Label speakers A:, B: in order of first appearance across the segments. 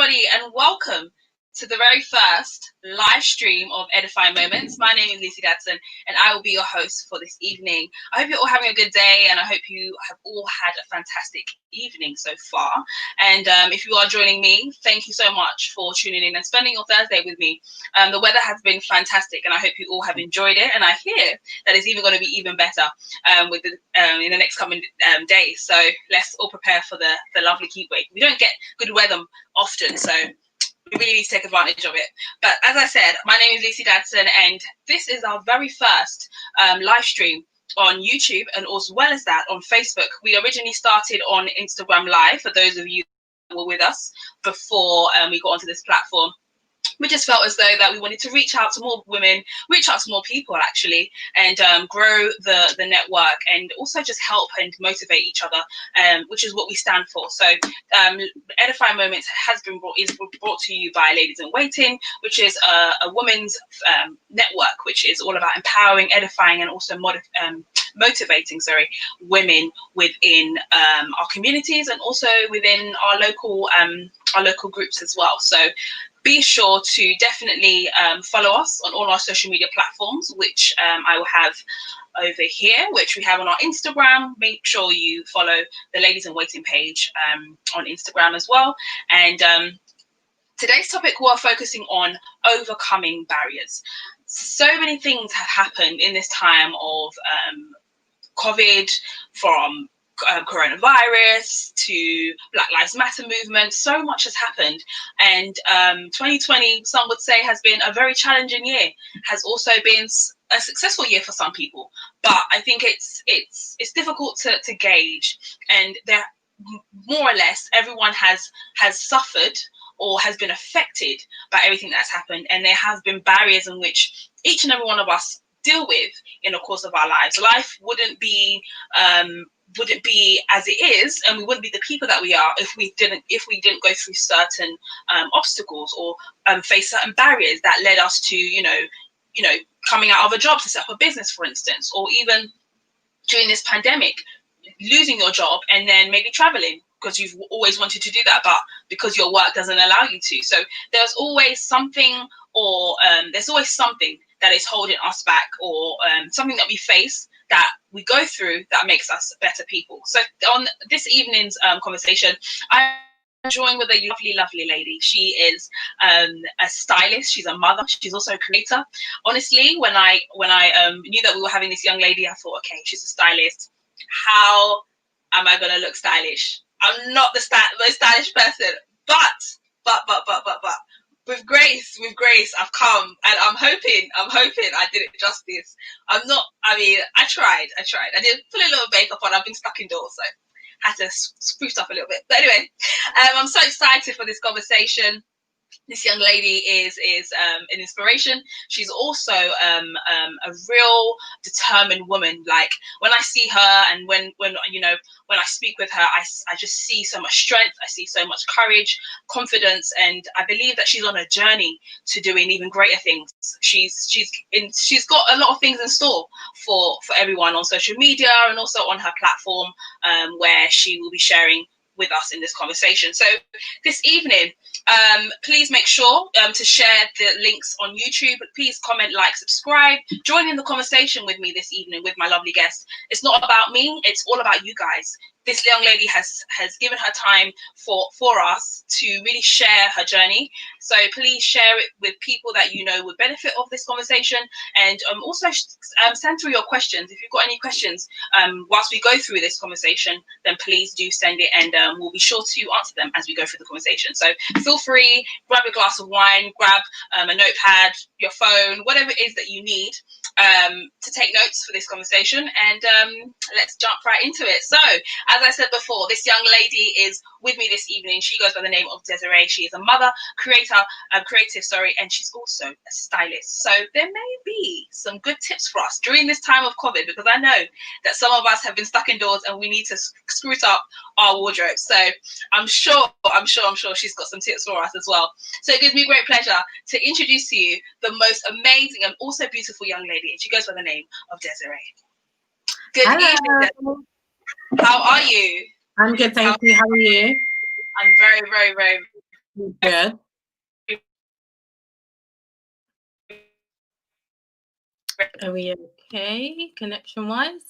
A: everybody, and welcome to the very first live stream of Edifying Moments. My name is Lucy Dadson, and I will be your host for this evening. I hope you're all having a good day, and I hope you have all had a fantastic evening so far. And if you are joining me, thank you so much for tuning in and spending your Thursday with me. The weather has been fantastic, and I hope you all have enjoyed it. And I hear that it's even going to be even better in the next coming days. So let's all prepare for the lovely heat wave. We don't get good weather often, so we really need to take advantage of it. But as I said, my name is Lucy Dadson, and this is our very first live stream on YouTube, and as well as that on Facebook. We originally started on Instagram Live, for those of you who were with us before we got onto this platform. We just felt as though that we wanted to reach out to more women, reach out to more people actually, and grow the network, and also just help and motivate each other, which is what we stand for. So Edifying Moments is brought to you by Ladies in Waiting, which is a women's network, which is all about empowering, edifying, and also motivating women within our communities, and also within our local groups as well. So be sure to definitely follow us on all our social media platforms, which I will have over here, which we have on our Instagram. Make sure you follow the Ladies in Waiting page on Instagram as well. And today's topic, we're focusing on overcoming barriers. So many things have happened in this time of COVID, from coronavirus to Black Lives Matter movement. So much has happened, and 2020, some would say, has been a very challenging year. Has also been a successful year for some people, but I think it's difficult to gauge, and there, more or less, everyone has suffered or has been affected by everything that's happened, and there have been barriers in which each and every one of us deal with in the course of our lives. Life wouldn't be as it is, and we wouldn't be the people that we are if we didn't go through certain obstacles or face certain barriers that led us to coming out of a job to set up a business, for instance, or even during this pandemic, losing your job and then maybe traveling because you've always wanted to do that, but because your work doesn't allow you to. So there's always something, or there's always something that is holding us back, or something that we face, that we go through, that makes us better people. So on this evening's conversation, I'm joined with a lovely lady. She is a stylist. She's a mother. She's also a creator. Honestly, when I knew that we were having this young lady, I thought, okay, she's a stylist. How am I gonna look stylish? I'm not the most stylish person, but with grace, I've come, and I'm hoping I did it justice. I tried. I did put a little makeup on. I've been stuck indoors, so I had to spruce up a little bit. But anyway, I'm so excited for this conversation. This young lady is an inspiration. She's also a real determined woman. Like, when I see her, and when I speak with her, I just see so much strength. I see so much courage, confidence, and I believe that she's on a journey to doing even greater things. She's got a lot of things in store for everyone on social media, and also on her platform, where she will be sharing with us in this conversation. So this evening, please make sure to share the links on YouTube. Please comment, like, subscribe, join in the conversation with me this evening with my lovely guest. It's not about me, it's all about you guys. This young lady has given her time for us to really share her journey. So please share it with people that you know would benefit of this conversation, and also send through your questions. If you've got any questions whilst we go through this conversation, then please do send it, and we'll be sure to answer them as we go through the conversation. So feel free, grab a glass of wine, grab a notepad, your phone, whatever it is that you need to take notes for this conversation, and let's jump right into it. So, as I said before, this young lady is with me this evening. She goes by the name of Desiree. She is a mother, creative, and she's also a stylist. So there may be some good tips for us during this time of COVID, because I know that some of us have been stuck indoors and we need to spruce up our wardrobe. So I'm sure she's got some tips for us as well. So it gives me great pleasure to introduce to you the most amazing and also beautiful young lady, and she goes by the name of Desiree. Good evening, Desiree. How are you?
B: I'm good, thank you. How are you?
A: I'm very, very, very
B: Good. Are we okay, connection-wise?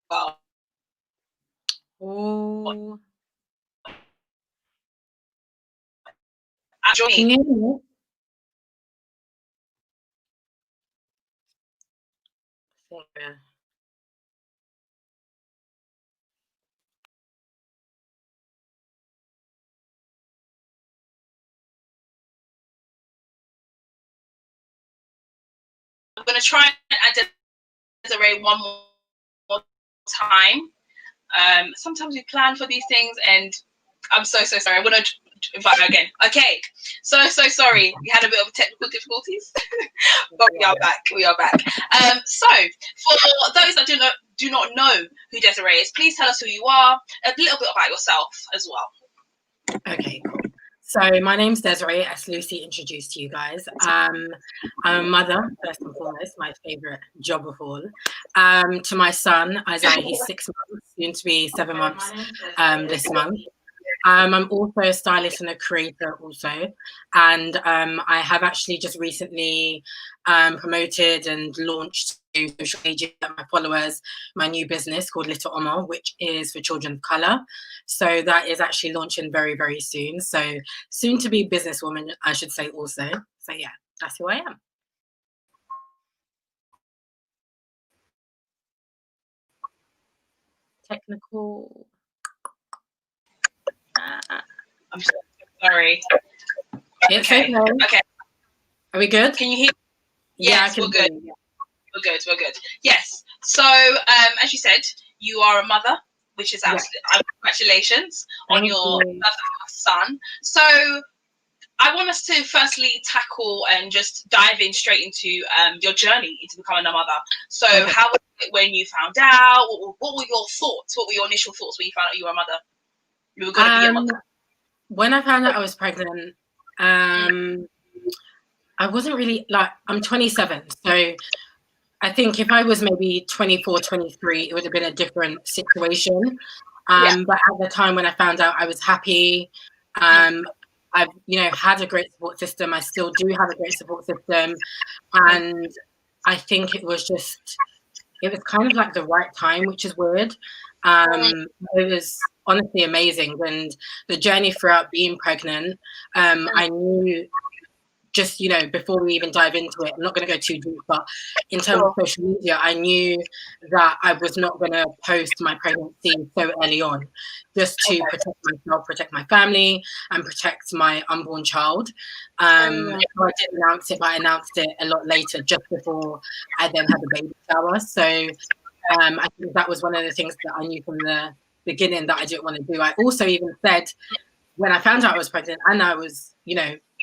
A: Well,
B: Oh,
A: actually,
B: can you hear me? Yeah.
A: I'm going to try and add Desiree one more time. Sometimes we plan for these things, and I'm so sorry. I want to invite her again. Okay, so sorry. We had a bit of technical difficulties, but we are back. We are back. So for those that do not know who Desiree is, please tell us who you are, a little bit about yourself as well.
B: Okay, cool. So my name's Desiree, as Lucy introduced to you guys. I'm a mother, first and foremost, my favourite job of all. To my son, Isaiah, he's 6 months, soon to be 7 months this month. I'm also a stylist and a creator also. And I have actually just recently promoted and launched to social media my followers my new business called Little Omo, which is for children of colour. So that is actually launching very, very soon. So soon to be businesswoman, I should say also. So yeah, that's who I am. Technical.
A: I'm so sorry.
B: It's okay.
A: Okay.
B: Are we good?
A: Can you hear?
B: Yes,
A: we're good. We're good. Yes. So, as you said, you are a mother, which is absolutely congratulations on your son. So, I want us to firstly tackle and just dive in straight into your journey into becoming a mother. So, how was it when you found out? What were your thoughts? What were your initial thoughts when you found out you were a mother? You were going to be a mother.
B: When I found out I was pregnant, I wasn't really I'm 27, so I think if I was maybe 24, 23, it would have been a different situation. But at the time when I found out, I was happy. I've had a great support system. I still do have a great support system, and I think it was kind of like the right time, which is weird. It was honestly amazing, and the journey throughout being pregnant, I knew. Just, before we even dive into it, I'm not going to go too deep, but in terms of social media, I knew that I was not going to post my pregnancy so early on, just to protect myself, protect my family, and protect my unborn child. So I didn't announce it, but I announced it a lot later, just before I then had the baby shower. So I think that was one of the things that I knew from the beginning that I didn't want to do. I also even said, when I found out I was pregnant and I was,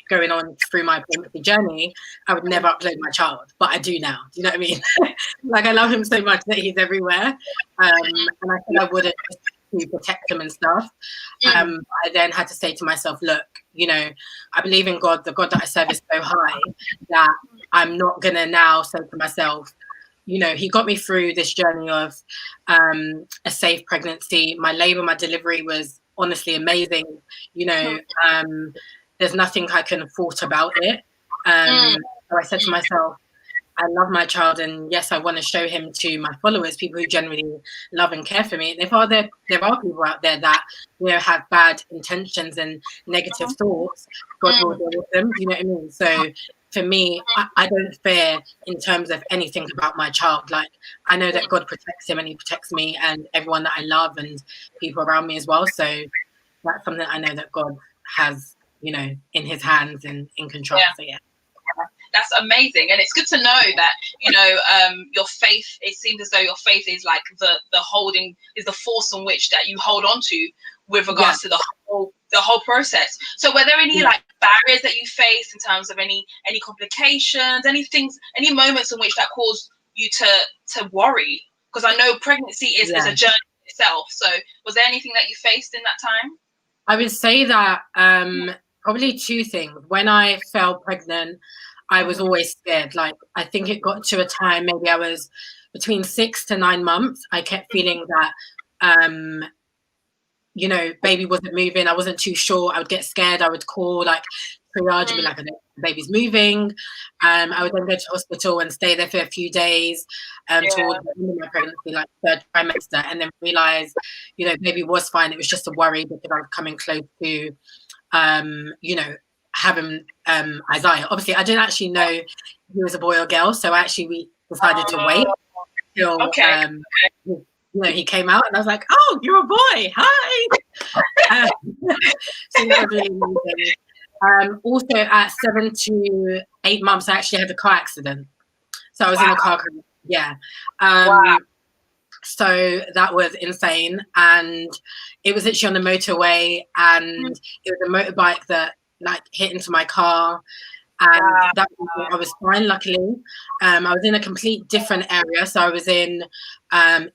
B: going on through my pregnancy journey, I would never upload my child, but I do now. Do you know what I mean? I love him so much that he's everywhere, and I said I wouldn't to protect him and stuff. I then had to say to myself, look, I believe in God. The God that I serve is so high that I'm not gonna now say to myself, he got me through this journey of a safe pregnancy. My labor, my delivery was honestly amazing. There's nothing I can fault about it. So I said to myself, I love my child, and yes, I want to show him to my followers, people who generally love and care for me. And if there are people out there that have bad intentions and negative thoughts, God will deal with them. Do you know what I mean? So for me, I don't fear in terms of anything about my child. I know that God protects him and he protects me and everyone that I love and people around me as well. So that's something I know that God has, in his hands and in control. So yeah.
A: That's amazing, and it's good to know that your faith. It seems as though your faith is like the force on which that you hold on to with regards to the whole process. So, were there any barriers that you faced in terms of any complications, any moments in which that caused you to worry? Because I know pregnancy is a journey itself. So, was there anything that you faced in that time?
B: I would say that probably two things. When I fell pregnant, I was always scared. Like, I think it got to a time, maybe I was between 6 to 9 months. I kept feeling that, baby wasn't moving. I wasn't too sure. I would get scared. I would call like triage and be like, I don't know, the baby's moving. I would then go to hospital and stay there for a few days towards the end of my pregnancy, like third trimester, and then realize, baby was fine. It was just a worry because I was coming close to, having Isaiah. Obviously, I didn't actually know he was a boy or girl, so we decided to wait till he came out, and I was like, "Oh, you're a boy! Hi!" So that was really amazing. Also, at 7 to 8 months, I actually had a car accident. So I was in a car crash. Yeah. So that was insane, and it was actually on the motorway, and it was a motorbike that like hit into my car, and that I was fine, luckily. I was in a complete different area, so I was in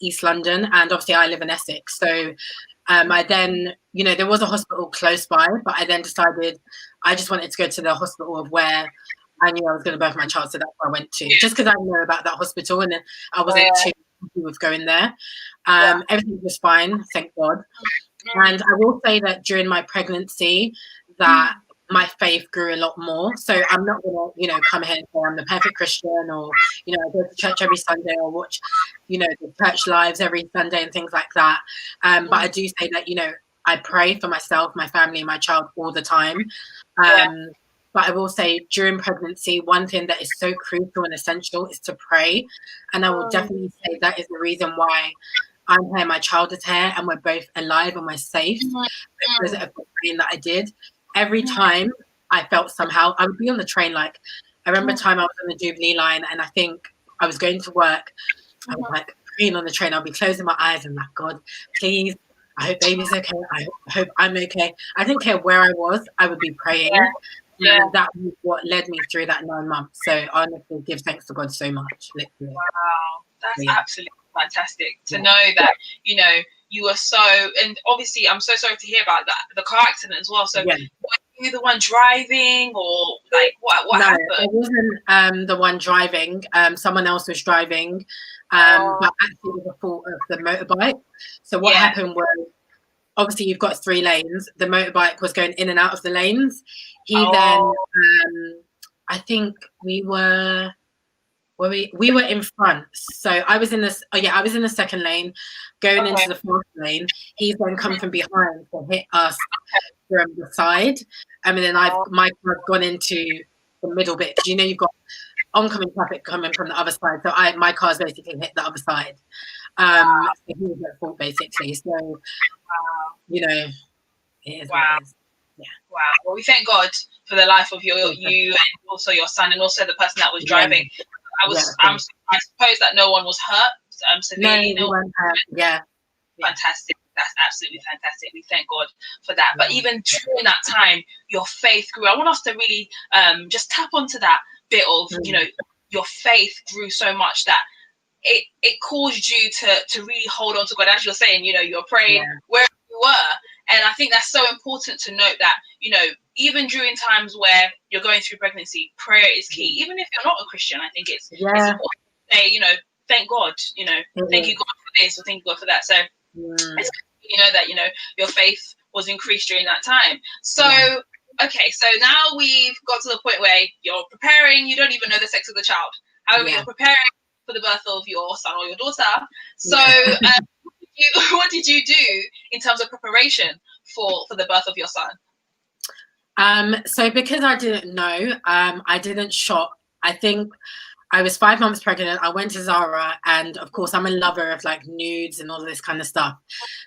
B: East London, and obviously I live in Essex. So I then, there was a hospital close by, but I then decided I just wanted to go to the hospital of where I knew I was going to birth my child, so that's where I went to, just because I know about that hospital, and I wasn't too happy with going there. Everything was fine, thank God. And I will say that during my pregnancy, that my faith grew a lot more. So I'm not going to, come here and say I'm the perfect Christian, or, I go to church every Sunday, or watch, the church lives every Sunday and things like that. But I do say that, I pray for myself, my family, and my child all the time. But I will say during pregnancy, one thing that is so crucial and essential is to pray. And I will definitely say that is the reason why I'm here, my child is here, and we're both alive and we're safe. Because of the praying that I did. Every time I felt somehow, I would be on the train. Like, I remember a time I was on the Jubilee line, and I think I was going to work. I was like praying on the train. I'll be closing my eyes and like, God, please, I hope baby's okay. I hope I'm okay. I didn't care where I was. I would be praying. And that was what led me through that 9 months. So I honestly give thanks to God so much. Literally.
A: Wow, that's absolutely fantastic to know that, you were so, and obviously I'm so sorry to hear about that, the car accident as well. So were you the one driving, or like what happened?
B: I wasn't the one driving. Someone else was driving, but actually it was the fault of the motorbike. So what happened was, obviously you've got 3 lanes. The motorbike was going in and out of the lanes. He then, I think we were in front. So I was in this. I was in the second lane, going into the fourth lane. He's then come from behind to hit us from the side. And then my car's gone into the middle bit, because you've got oncoming traffic coming from the other side. So my car's basically hit the other side. So he was at fault basically. So it is what it is. Yeah.
A: Wow. Well, we thank God for the life of you and also your son, and also the person that was driving. I suppose that no one was hurt severely.
B: No one hurt. Yeah.
A: Fantastic. That's absolutely fantastic. We thank God for that. But even during that time, your faith grew. I want us to really just tap onto that bit of, your faith grew so much that it caused you to really hold on to God. As you're saying, you're praying wherever you were. And I think that's so important to note that, even during times where you're going through pregnancy, prayer is key. Even if you're not a Christian, I think it's important to say, thank God, thank you God for this, or thank you God for that. So it's good, that, your faith was increased during that time. So, okay, so now we've got to the point where you're preparing, you don't even know the sex of the child. However, you're preparing for the birth of your son or your daughter. So, what did you do in terms of preparation for the birth of your son?
B: So because I didn't know, I didn't shop. I think I was 5 months pregnant. I went to Zara, and of course I'm a lover of like nudes and all this kind of stuff.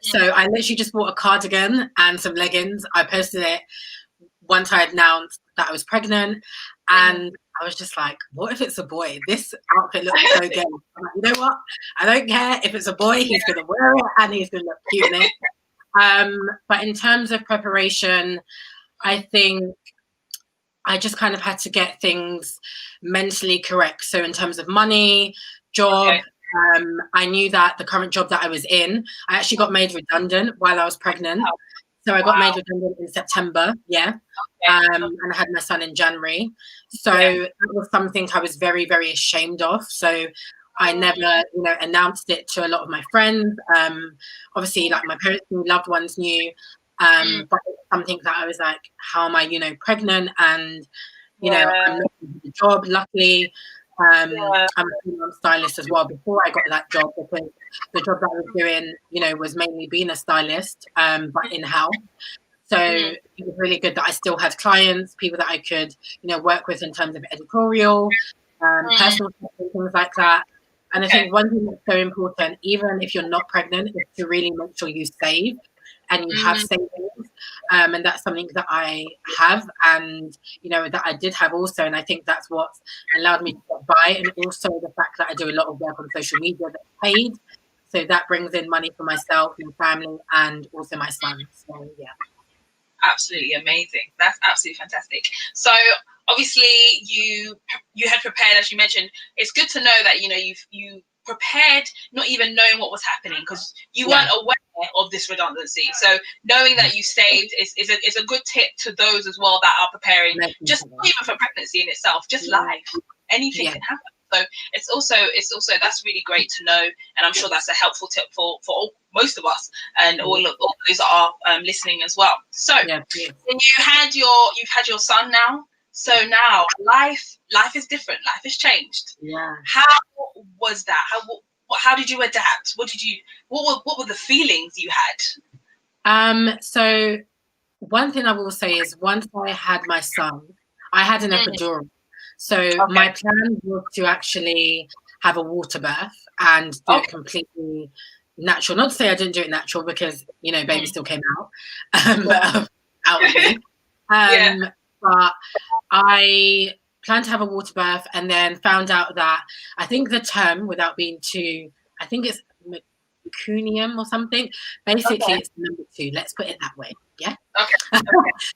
B: So I literally just bought a cardigan and some leggings. I posted it once I had announced that I was pregnant, and I was just like, what if it's a boy? This outfit looks so good. I'm like, you know what? I don't care if it's a boy. He's going to wear it and he's going to look cute in it. But in terms of preparation, I think I just kind of had to get things mentally correct. So in terms of money, job, I knew that the current job that I was in, I actually got made redundant while I was pregnant. So I got made redundant in September, and I had my son in January. So that was something I was very, very ashamed of. So I never, announced it to a lot of my friends. Obviously, like my parents knew, loved ones knew. But it's something that I was like, how am I, pregnant? And, I'm looking for a job. Luckily, I'm a female stylist as well before I got that job, because the job that I was doing, was mainly being a stylist, but in-house. So it was really good that I still had clients, people that I could, work with in terms of editorial, personal things like that. And I think one thing that's so important, even if you're not pregnant, is to really make sure you save and you have savings. And that's something that I have, and that I did have also. And I think that's what allowed me to get by. And also the fact that I do a lot of work on social media that's paid. So that brings in money for myself, my family, and also my son. So yeah.
A: Absolutely amazing. That's absolutely fantastic. So obviously you had prepared, as you mentioned. It's good to know that you prepared, not even knowing what was happening, because you weren't aware of this redundancy. So knowing that you saved is a good tip to those as well that are preparing, just not even for pregnancy in itself, just life. Anything can happen. So it's also that's really great to know, and I'm sure that's a helpful tip for most of us and all those that are listening as well. So you've had your son now. So now life is different. Life has changed.
B: Yeah.
A: How was that? How did you adapt? What were the feelings you had?
B: So one thing I will say is, once I had my son, I had an epidural. So my plan was to actually have a water birth and do it completely natural. Not to say I didn't do it natural, because baby still came out out of me. But I planned to have a water birth, and then found out that, I think the term, without being too, I think it's meconium or something. Basically, it's number 2. Let's put it that way. Yeah.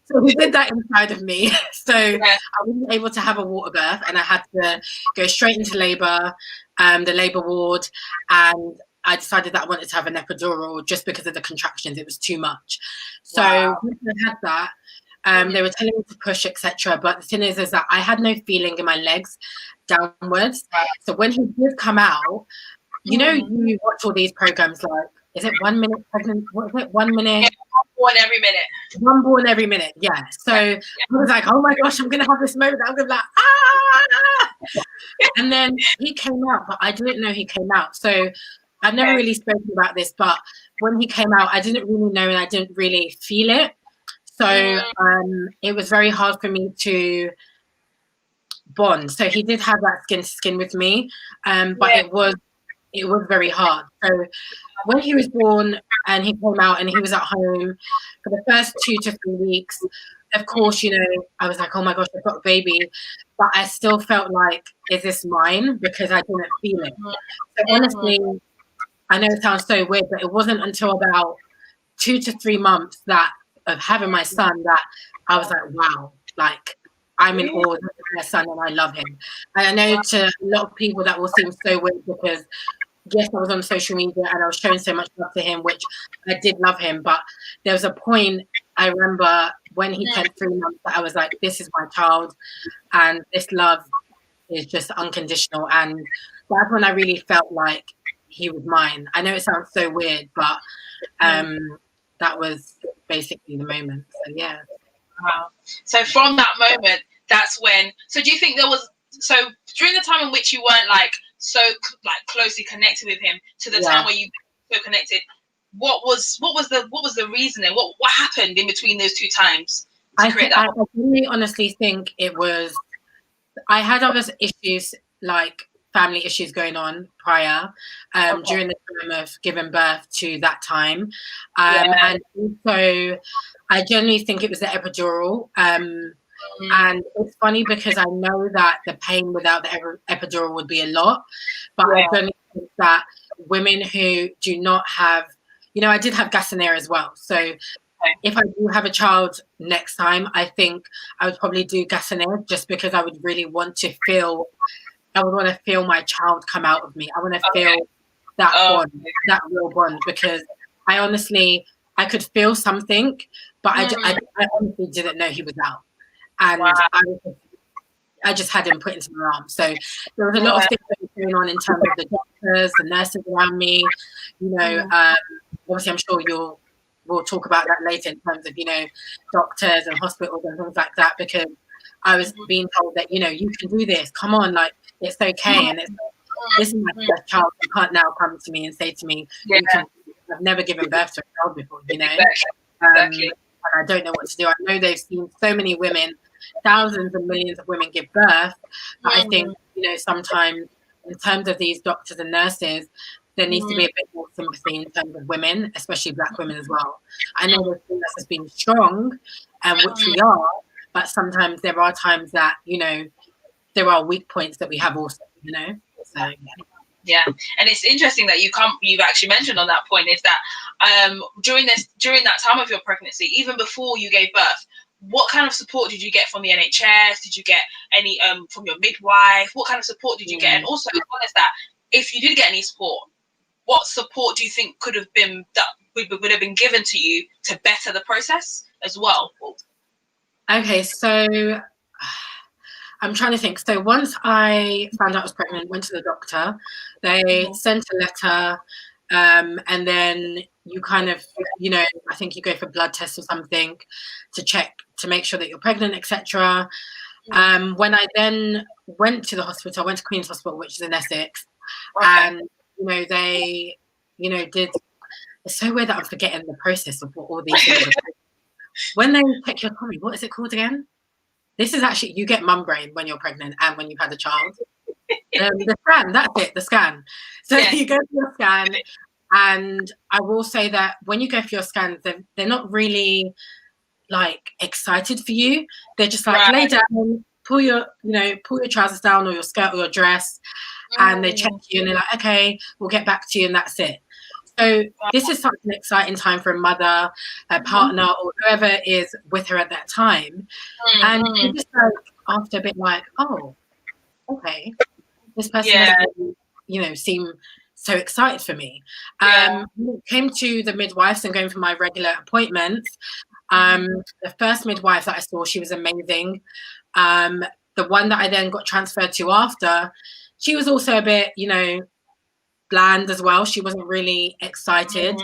B: So he did that inside of me. So I wasn't able to have a water birth, and I had to go straight into labour, the labour ward, and I decided that I wanted to have an epidural just because of the contractions. It was too much. So once I had that, they were telling me to push, etc. But the thing is that I had no feeling in my legs downwards. So when he did come out, you watch all these programs like, is it 1 minute pregnant? What is it? 1 minute?
A: Yeah, one born every minute.
B: One born every minute. Yeah. So I was like, oh my gosh, I'm going to have this moment. I'm going to be like, ah! And then he came out, but I didn't know he came out. So I've never really spoken about this, but when he came out, I didn't really know, and I didn't really feel it. So it was very hard for me to bond. So he did have that skin to skin with me, but it was very hard. So when he was born and he came out and he was at home for the first 2 to 3 weeks, of course, I was like, oh my gosh, I've got a baby. But I still felt like, is this mine? Because I didn't feel it. So honestly, I know it sounds so weird, but it wasn't until about 2 to 3 months of having my son that I was like, wow, like, I'm in awe of my son and I love him. And I know to a lot of people that will seem so weird, because yes, I was on social media and I was showing so much love to him, which I did love him. But there was a point, I remember when he turned 3 months, that I was like, this is my child, and this love is just unconditional. And that's when I really felt like he was mine. I know it sounds so weird, but that was basically the moment. So yeah.
A: Wow. So from that moment, that's when. So do you think there was? So during the time in which you weren't so closely connected with him, to the time where you were so connected, what was the reasoning? What happened in between those 2 times?
B: I really honestly think it was. I had other issues, like family issues going on prior, during the time of giving birth to that time, and also I generally think it was the epidural. And it's funny because I know that the pain without the epidural would be a lot, but I don't think that women who do not have, I did have Gassonair as well. So if I do have a child next time, I think I would probably do Gassonair, just because I would really want to feel my child come out of me. I want to feel that bond, that real bond, because I honestly, I could feel something, but I honestly didn't know he was out. And I just had him put into my arms. So there was a lot of things that were going on in terms of the doctors, the nurses around me. You know, obviously, I'm sure we'll talk about that later in terms of, you know, doctors and hospitals and things like that, because I was being told that, you know, you can do this. Come on, like, it's okay. And this is my first child. You can't now come to me and say to me, I've never given birth to a child before, you know. And I don't know what to do. I know they've seen so many women, thousands and millions of women give birth. But I think, you know, sometimes in terms of these doctors and nurses, there needs to be a bit more sympathy in terms of women, especially Black women as well. I know we've seen us as being strong, which we are, but sometimes there are times that, you know, there are weak points that we have also, you know. So
A: yeah, and it's interesting that you've actually mentioned on that point is that during that time of your pregnancy, even before you gave birth, what kind of support did you get from the NHS? Did you get any from your midwife? What kind of support did you get? And also, as well as that, if you did get any support, what support do you think would have been given to you to better the process as well?
B: Okay, so I'm trying to think. So once I found out I was pregnant, went to the doctor, they sent a letter, and then you kind of, you know, I think you go for blood tests or something to check to make sure that you're pregnant, etc. When I then went to the hospital, I went to Queen's Hospital, which is in Essex, and you know, they, you know, it's so weird that I'm forgetting the process of what all these things are. When they check your tummy, what is it called again? This is actually, you get mum brain when you're pregnant and when you've had a child. The scan, that's it, the scan. So you go for your scan, and I will say that when you go for your scans, they're not really like excited for you. They're just like, lay down, pull your trousers down or your skirt or your dress, and they check you and they're like, okay, we'll get back to you, and that's it. So this is such an exciting time for a mother, a partner, or whoever is with her at that time. And you just like, after a bit like, oh, okay, this person doesn't, you know, seem so excited for me. Came to the midwives and going for my regular appointments. The first midwife that I saw, she was amazing. The one that I then got transferred to after, she was also a bit, you know, bland as well. She wasn't really excited.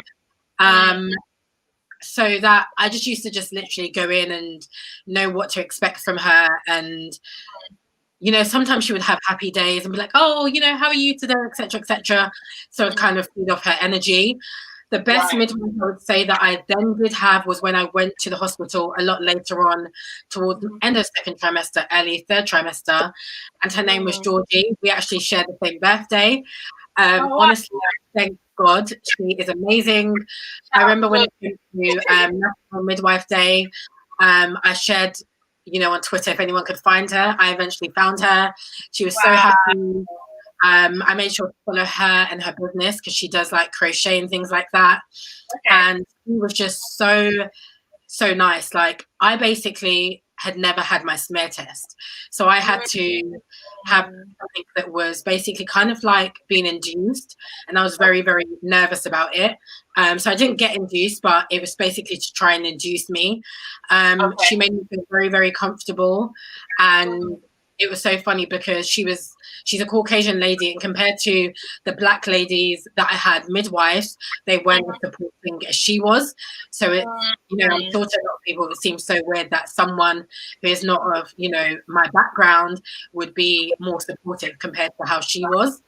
B: So that I just used to just literally go in and know what to expect from her. And, you know, sometimes she would have happy days and be like, oh, you know, how are you today, etc., etc. So I'd kind of feed off her energy. The best midwife I would say that I then did have was when I went to the hospital a lot later on towards the end of second trimester, early third trimester, and her name was Georgie. We actually shared the same birthday. Honestly, thank God, she is amazing. I remember when it came to National Midwife Day, I shared, you know, on Twitter if anyone could find her. I eventually found her. She was so happy. I made sure to follow her and her business because she does like crochet and things like that. And she was just so nice. Like, I basically had never had my smear test, so I had to have something that was basically kind of like being induced, and I was very, very nervous about it. So I didn't get induced, but it was basically to try and induce me. She made me feel very, very comfortable, and it was so funny because she's a Caucasian lady, and compared to the Black ladies that I had midwives, they weren't as supporting as she was. So it, you know, I'm sure to a lot of people it seems so weird that someone who is not of, you know, my background would be more supportive compared to how she was.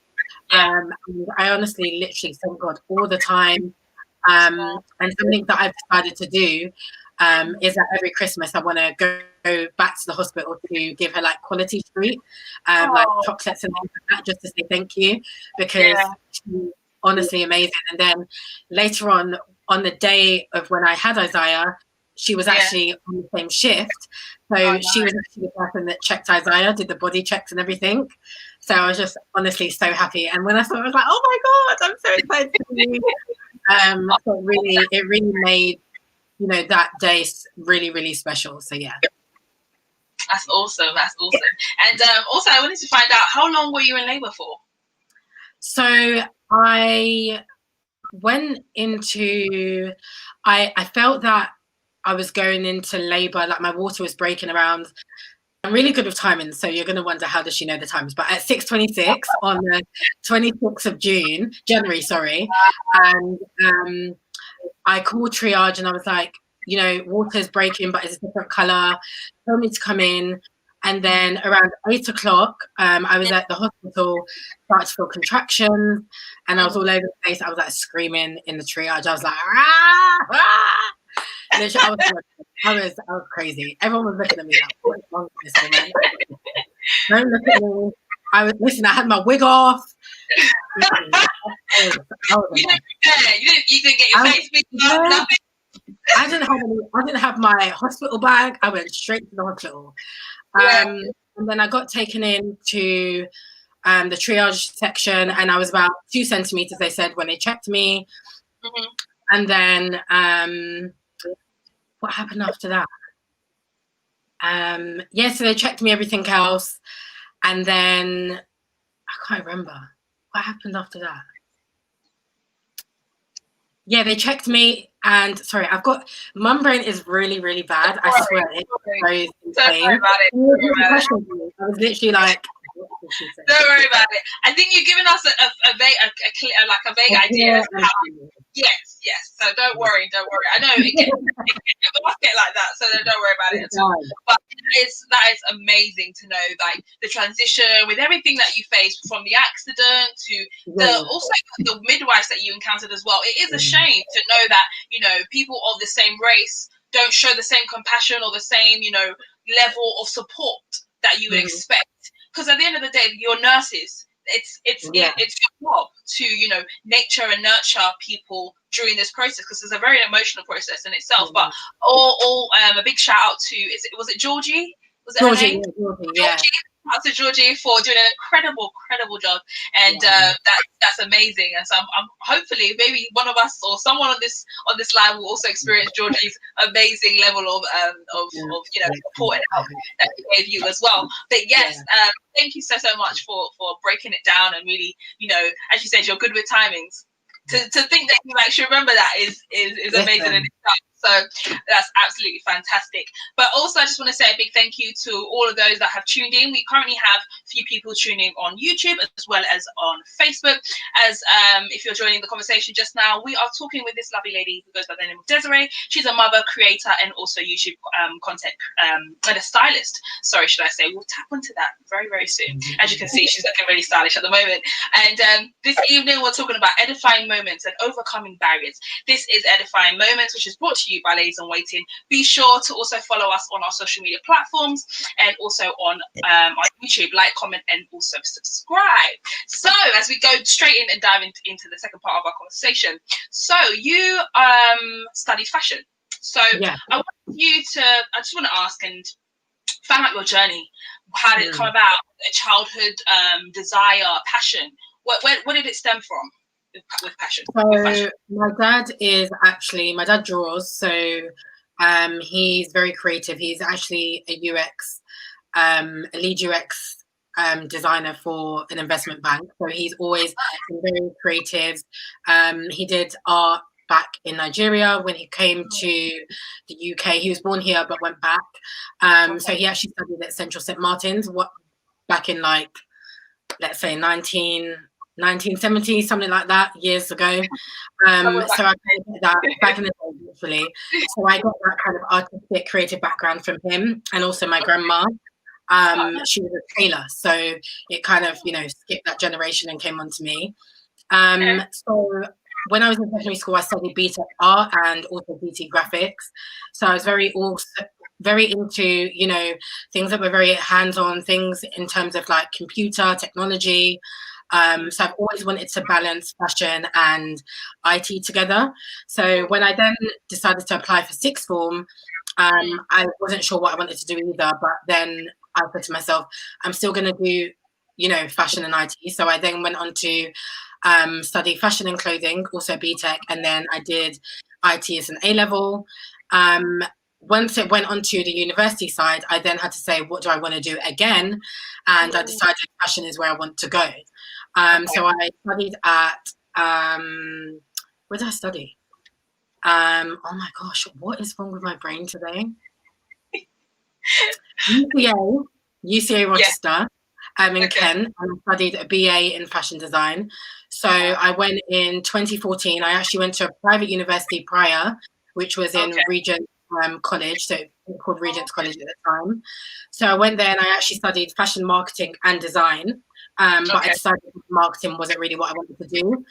B: And I honestly literally thank God all the time. And something that I've decided to do is that every Christmas I want to go back to the hospital to give her like quality treat, like chocolates and things like that, just to say thank you, because she's honestly amazing. And then later on the day of when I had Isaiah, she was actually on the same shift. So she was actually the person that checked Isaiah, did the body checks and everything. So I was just honestly so happy. And when I saw it, I was like, oh my God, I'm so excited for you. So it really made, you know, that day really, really special. So yeah.
A: That's awesome. And also I wanted to find out, how long were you in labor for?
B: So I went into, I felt that I was going into labor, like my water was breaking around. I'm really good with timing, so you're going to wonder how does she know the times. But at 6:26 on the 26th of January, sorry, and I called triage and I was like, you know, water's breaking, but it's a different color. Told me to come in. And then around 8 o'clock, I was at the hospital, started to feel contractions, and I was all over the place. I was like screaming in the triage. I was like, ah, ah. Literally, I was crazy. Everyone was looking at me like, what's wrong with this woman? Don't look at me. I had my wig off.
A: You didn't get your face big up, nothing.
B: I didn't have my hospital bag. I went straight to the hospital. And then I got taken into the triage section, and I was about 2 centimeters, they said, when they checked me. And then what happened after that? So they checked me, everything else, and then I can't remember what happened after that. Yeah, they checked me, and sorry, mum brain is really, really bad. I swear, it's so insane.
A: Don't worry about it.
B: I was literally like,
A: don't worry about it. I think you've given us a vague idea. Yes. So don't worry. I know it must get like that, so don't worry about it at all. But that is amazing to know, like the transition with everything that you faced, from the accident to also the midwives that you encountered as well. It is a shame to know that, you know, people of the same race don't show the same compassion or the same, you know, level of support that you would expect. Because at the end of the day, you're nurses. It's your job to, you know, nature and nurture people during this process, because it's a very emotional process in itself. But a big shout out to, was it Georgie? Was it her name? Georgie. Shout out to Georgie for doing an incredible job, and that's amazing. And so I'm hopefully maybe one of us or someone on this line will also experience Georgie's amazing level of you know, support and help that he gave you as well. But yes, thank you so much for breaking it down, and really, you know, as you said, you're good with timings. To think that you actually remember that is amazing in itself. So that's absolutely fantastic. But also, I just want to say a big thank you to all of those that have tuned in. We currently have a few people tuning on YouTube as well as on Facebook. As if you're joining the conversation just now, we are talking with this lovely lady who goes by the name of Desiree. She's a mother, creator, and also YouTube content and a stylist. Sorry, should I say? We'll tap into that very, very soon. As you can see, she's looking really stylish at the moment. And this evening, we're talking about edifying moments and overcoming barriers. This is Edifying Moments, which is brought to you by Ladies in Waiting. Be sure to also follow us on our social media platforms and also on YouTube. Like, comment, and also subscribe. So as we go straight in and dive into the second part of our conversation. So you studied fashion. So I just want to ask and find out your journey. How did it come about? A childhood desire, passion. Where did it stem from? With passion.
B: So my dad draws, so he's very creative. He's actually a lead UX designer for an investment bank, so he's always been very creative. He did art back in Nigeria. When he came to the UK, he was born here but went back, so he actually studied at Central St Martin's back in, like, let's say 1970, something like that, years ago. So I got that back in the day, literally. So I got that kind of artistic, creative background from him, and also my grandma. She was a tailor, so it kind of, you know, skipped that generation and came on to me. So when I was in secondary school, I studied BTEC art and also BT graphics. So I was very into, you know, things that were very hands-on, things in terms of like computer technology. So I've always wanted to balance fashion and IT together. So when I then decided to apply for sixth form, I wasn't sure what I wanted to do either. But then I said to myself, I'm still going to do, you know, fashion and IT. So I then went on to study fashion and clothing, also BTEC, and then I did IT as an A-level. Once it went on to the university side, I then had to say, what do I want to do again? And I decided fashion is where I want to go. So I studied at, what did I study? Oh my gosh, what is wrong with my brain today? UCA Rochester, in Kent, and I studied a BA in fashion design. So I went in 2014. I actually went to a private university prior, which was in Regent College, so called Regent's College at the time. So I went there and I actually studied fashion marketing and design, but I decided marketing wasn't really what I wanted to do.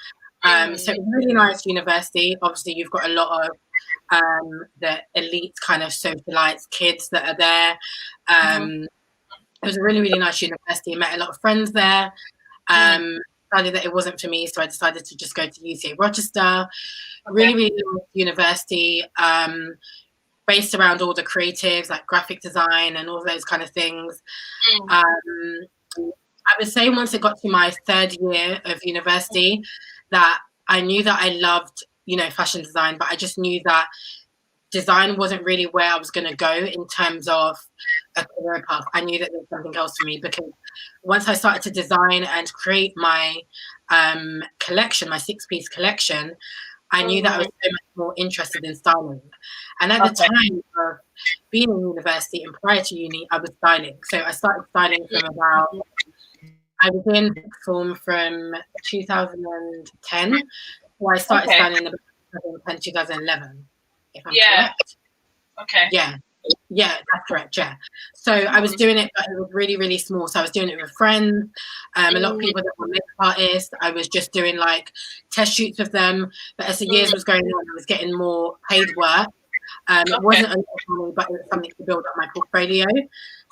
B: So it's a really nice university. Obviously, you've got a lot of the elite kind of socialites, kids that are there. It was a really, really nice university. I met a lot of friends there. Decided that it wasn't for me, so I decided to just go to UCA Rochester. Really, really nice university, based around all the creatives, like graphic design and all those kind of things. I would say once it got to my third year of university, that I knew that I loved, fashion design, but I just knew that design wasn't really where I was going to go in terms of a career path. I knew that there was something else for me, because once I started to design and create my collection, my 6-piece collection, I knew that I was so much more interested in styling. And at the time of being in university and prior to uni, I was styling. So I started styling from I was in form from 2010. So I started styling in 2011, if I'm correct. Yeah, that's correct. Yeah. So I was doing it, but it was really, really small. So I was doing it with friends, a lot of people that were makeup artists. I was just doing like test shoots with them. But as the years was going on, I was getting more paid work. It wasn't a lot of money, but it was something to build up my portfolio.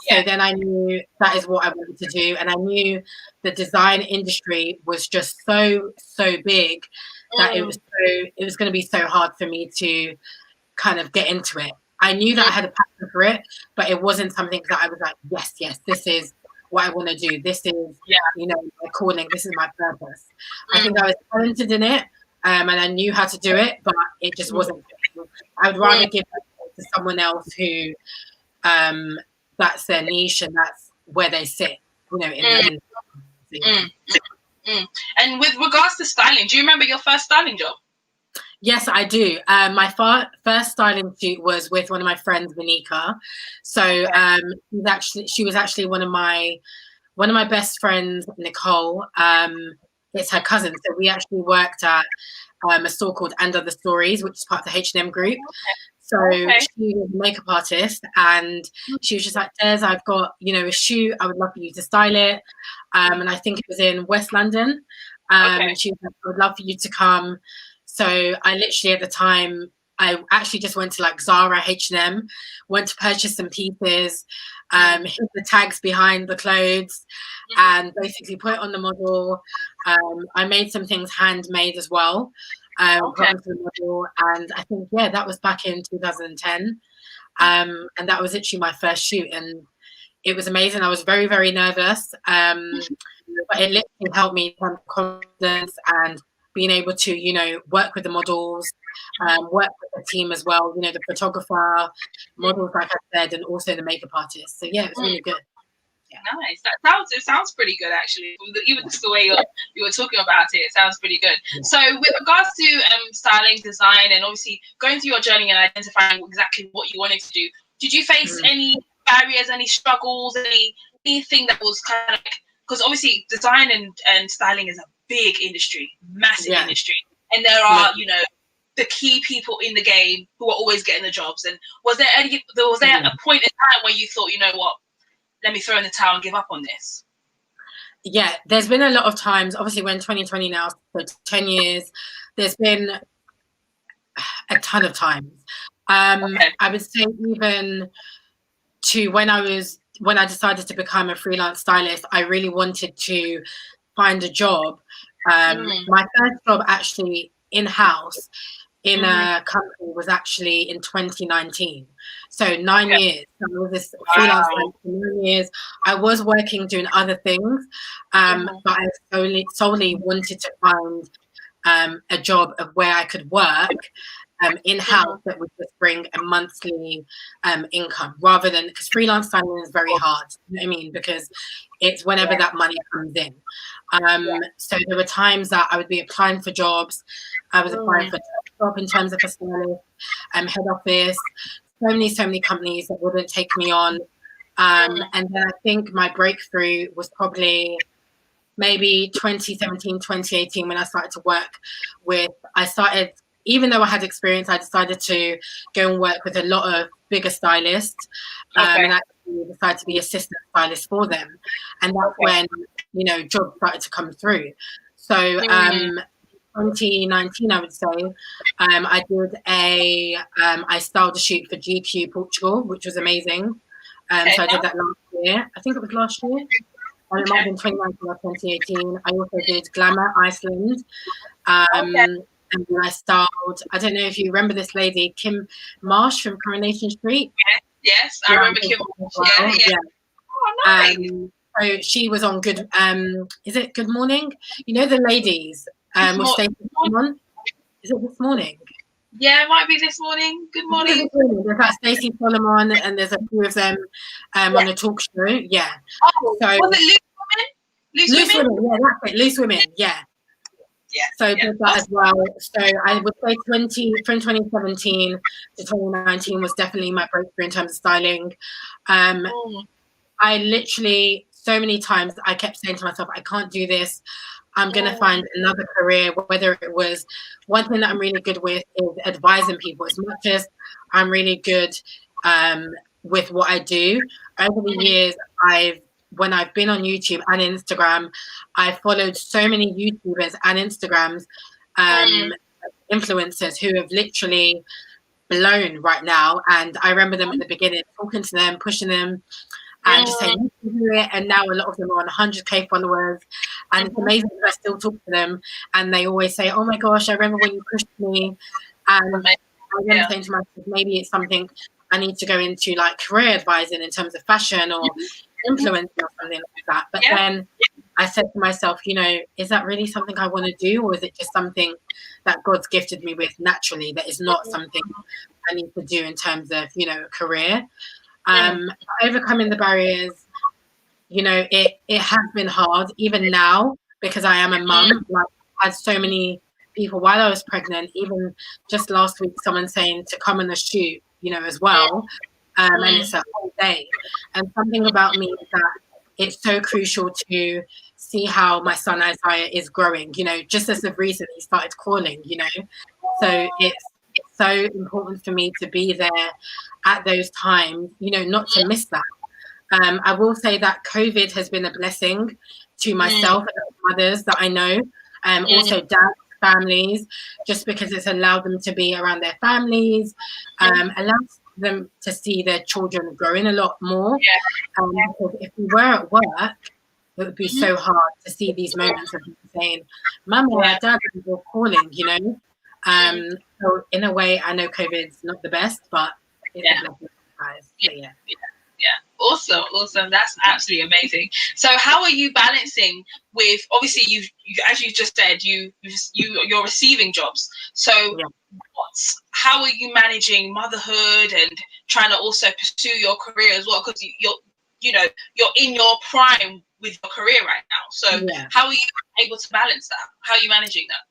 B: So then I knew that is what I wanted to do. And I knew the design industry was just so big that it was going to be so hard for me to kind of get into it. I knew that I had a passion for it, but it wasn't something that I was like, yes, this is what I want to do. This is, my calling. This is my purpose. I think I was talented in it, and I knew how to do it, but it just wasn't. I would rather give it to someone else who, that's their niche and that's where they sit, And
A: with regards to styling, do you remember your first styling job?
B: Yes, I do. My first styling shoot was with one of my friends, Monica. So she was actually one of my best friends, Nicole. It's her cousin. So we actually worked at a store called And Other Stories, which is part of the H&M group. So she was a makeup artist, and she was just like, Des, I've got, a shoot. I would love for you to style it. And I think it was in West London. And she was like, I would love for you to come. So I literally, at the time, I actually just went to like Zara, H&M, went to purchase some pieces, hid the tags behind the clothes, and basically put it on the model. I made some things handmade as well, put onto the model, and I think, that was back in 2010. And that was literally my first shoot, and it was amazing. I was very, very nervous, but it literally helped me have confidence and being able to, work with the models, work with the team as well, the photographer, models, like I said, and also the makeup artist. So, it was really good.
A: Yeah. Nice. It sounds pretty good, actually. Even just the way you were talking about it, it sounds pretty good. Yeah. So with regards to styling, design, and obviously going through your journey and identifying exactly what you wanted to do, did you face any barriers, any struggles, anything that was kind of like, because obviously design and styling is a big industry, massive industry, and there are the key people in the game who are always getting the jobs. And was there a point in time where you thought, you know what, let me throw in the towel and give up on this?
B: Yeah, there's been a lot of times. Obviously, we're in 2020 now, for 10 years. There's been a ton of times. I would say even to when I decided to become a freelance stylist, I really wanted to find a job. My first job actually in-house in a company was actually in 2019. So 9 years. So I was this freelance for 9 years. I was working doing other things, but I solely wanted to find a job of where I could work in-house that would just bring a monthly income, rather than, because freelance styling is very hard, you know what I mean, because it's whenever that money comes in. So there were times that I would be applying for jobs. I was applying for job in terms of a stylist, head office, so many companies that wouldn't take me on. And then I think my breakthrough was probably maybe 2017, 2018, when I started to work with, even though I had experience, I decided to go and work with a lot of bigger stylists, and actually decided to be assistant stylist for them. And that's when, you know, jobs started to come through. So 2019, I would say, I styled a shoot for GQ Portugal, which was amazing. So I did that last year. I think it was last year. It might have been 2019 or 2018. I also did Glamour Iceland. And then I styled, I don't know if you remember this lady, Kim Marsh from Coronation Street.
A: Yes, I remember Kim Marsh. Yeah. Oh, nice.
B: So she was on Good, is it Good Morning? You know, the ladies with Stacey Solomon? Is it This Morning?
A: Yeah, it might be This Morning. Good morning.
B: There's like Stacey Solomon, and there's a few of them on the talk show. Yeah.
A: Oh, so, was it
B: Loose Women? Yeah, that's it. Loose Women. Yeah.
A: Yeah.
B: So did that as well. So I would say from 2017 to 2019 was definitely my breakthrough in terms of styling. I literally, so many times I kept saying to myself, I can't do this. I'm going to find another career, whether it was, one thing that I'm really good with is advising people. As much as I'm really good with what I do, over the years, when I've been on YouTube and Instagram, I followed so many YouTubers and Instagrams, influencers who have literally blown right now. And I remember them at the beginning, talking to them, pushing them, and just saying, you can do it. And now a lot of them are on 100K followers. And it's amazing that I still talk to them. And they always say, oh my gosh, I remember when you pushed me. And I remember saying to myself, maybe it's something I need to go into, like career advising in terms of fashion or influencing or something like that. But then I said to myself, you know, is that really something I want to do? Or is it just something that God's gifted me with naturally that is not something I need to do in terms of, you know, a career? Overcoming the barriers, you know, it has been hard even now, because I am a mum. Like, I had so many people while I was pregnant, even just last week, someone saying to come on the shoot, you know, as well. And it's a whole day. And something about me is that it's so crucial to see how my son Isaiah is growing, you know, just as of recent he started crawling, you know. So it's so important for me to be there at those times, you know, not to miss that. I will say that COVID has been a blessing to myself and others that I know, also dads, families, just because it's allowed them to be around their families, allows them to see their children growing a lot more. Because if we were at work, it would be so hard to see these moments of people saying, Mama, Dad, you're calling, you know. So in a way, I know COVID's not the best, but it's a blessing, guys. So,
A: Awesome. That's absolutely amazing. So how are you balancing with, obviously you as you just said, you're receiving jobs. So how are you managing motherhood and trying to also pursue your career as well? Because you're in your prime with your career right now. So how are you able to balance that? How are you managing that?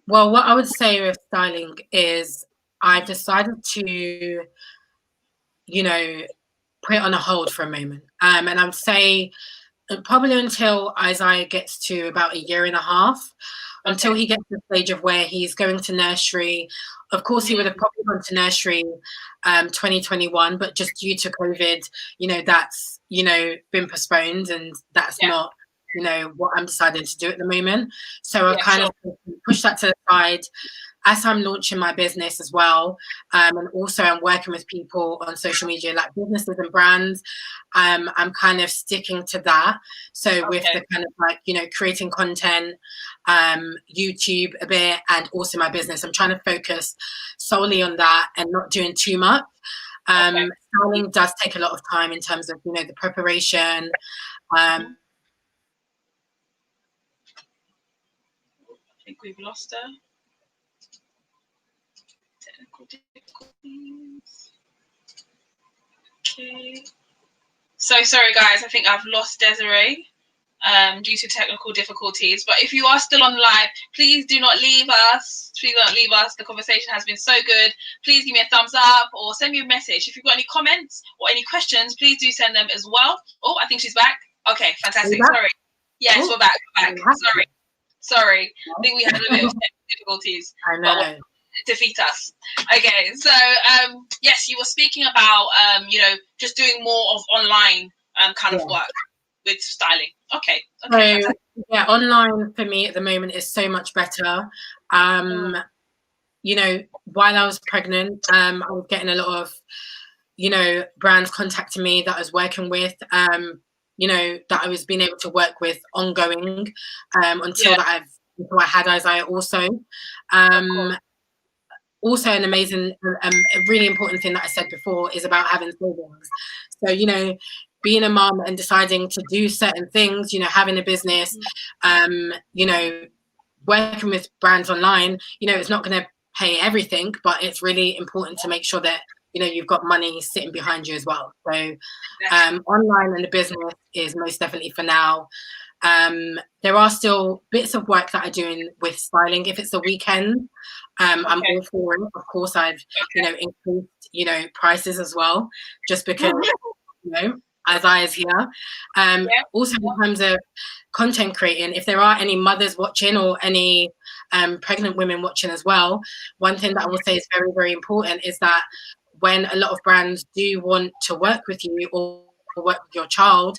B: Well, what I would say with styling is I've decided to, you know, put it on a hold for a moment. And I would say probably until Isaiah gets to about 1.5 years, until he gets to the stage of where he's going to nursery. Of course, he would have probably gone to nursery 2021, but just due to COVID, you know, that's, you know, been postponed, and that's not, you know, what I'm deciding to do at the moment. So I've kind of pushed that to the side as I'm launching my business as well. And also I'm working with people on social media, like businesses and brands. I'm kind of sticking to that. So with the kind of like, you know, creating content, YouTube a bit, and also my business, I'm trying to focus solely on that and not doing too much. Styling does take a lot of time in terms of, you know, the preparation.
A: I think we've lost her. Technical difficulties. Okay. So sorry, guys. I think I've lost Desiree due to technical difficulties. But if you are still on live, please do not leave us. Please don't leave us. The conversation has been so good. Please give me a thumbs up or send me a message. If you've got any comments or any questions, please do send them as well. Oh, I think she's back. Okay, fantastic. Sorry. Yes, we're back. Sorry. I think we had a bit of technical difficulties.
B: I know.
A: Defeat us. Okay, so yes, you were speaking about just doing more of online kind of work with styling. Okay.
B: So yeah, online for me at the moment is so much better. You know, while I was pregnant, I was getting a lot of, brands contacting me that I was working with, that I was being able to work with ongoing until I had Isaiah also. Also an amazing, a really important thing that I said before is about having savings. So, being a mom and deciding to do certain things, having a business, working with brands online, it's not going to pay everything, but it's really important to make sure that, you've got money sitting behind you as well. So online and the business is most definitely for now. There are still bits of work that I do with styling. If it's the weekend, I'm all for it. Of course, I've, increased, prices as well, just because, Isaiah's here. Also, in terms of content creating, if there are any mothers watching or any pregnant women watching as well, one thing that I will say is very, very important is that when a lot of brands do want to work with you or work with your child,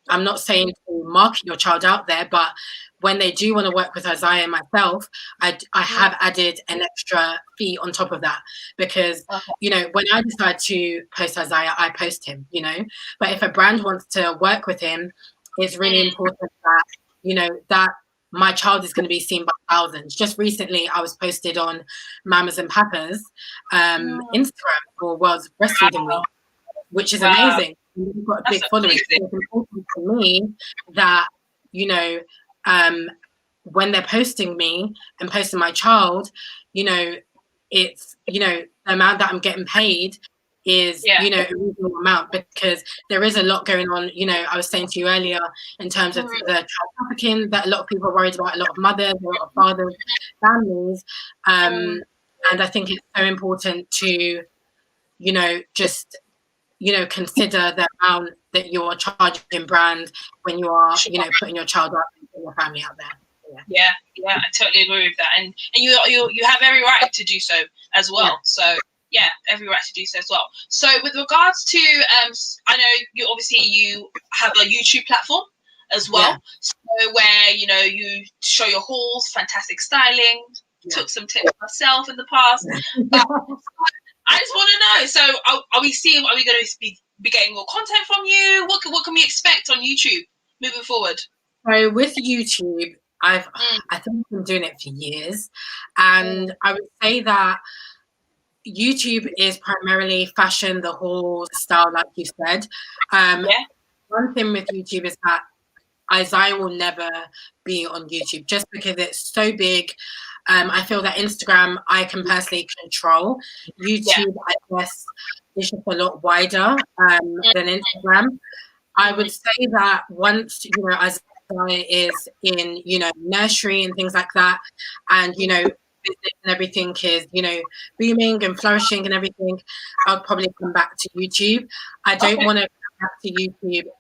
B: I'm not saying to market your child out there, but when they do want to work with Isaiah and myself, I have added an extra fee on top of that because, when I decide to post Isaiah, I post him, but if a brand wants to work with him, it's really important that, that my child is going to be seen by thousands. Just recently, I was posted on Mamas and Papas Instagram for World's Breastfeeding Week, which is amazing. We've got a big following. It's important to me that, when they're posting me and posting my child, it's, the amount that I'm getting paid is, a reasonable amount because there is a lot going on. I was saying to you earlier in terms of the child trafficking that a lot of people are worried about, a lot of mothers, a lot of fathers, families. And I think it's so important to, just consider the amount that you're charging brand when you are, putting your child out and your family out there.
A: Yeah, I totally agree with that, and you have every right to do so as well. Yeah. So yeah, every right to do so as well. So with regards to, I know you have a YouTube platform as well, so where you show your hauls, fantastic styling. Took some tips myself in the past. But I just want to know. So, are we going to be getting more content from you? What can we expect on YouTube moving forward?
B: So, with YouTube, I think I've been doing it for years, and I would say that YouTube is primarily fashion, the whole style, like you said. One thing with YouTube is that Isaiah will never be on YouTube just because it's so big. I feel that Instagram I can personally control. YouTube, I guess, is just a lot wider than Instagram. I would say that once, Isaiah is in, nursery and things like that, and, business and everything is, booming and flourishing and everything, I'll probably come back to YouTube. I don't want to come back to YouTube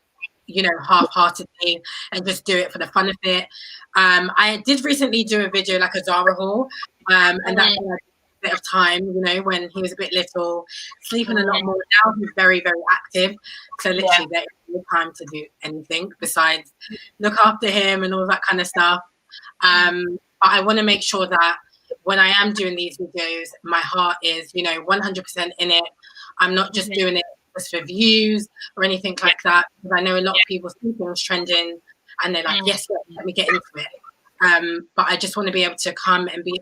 B: half-heartedly and just do it for the fun of it. I did recently do a video like a Zara haul, and that was a bit of time, when he was a bit little, sleeping a lot more. Now he's very, very active, so literally there is no time to do anything besides look after him and all that kind of stuff. But I want to make sure that when I am doing these videos, my heart is 100% in it. I'm not just doing it for views or anything like that, because I know a lot of people see things trending and they're like, yes, let me get into it. But I just want to be able to come and be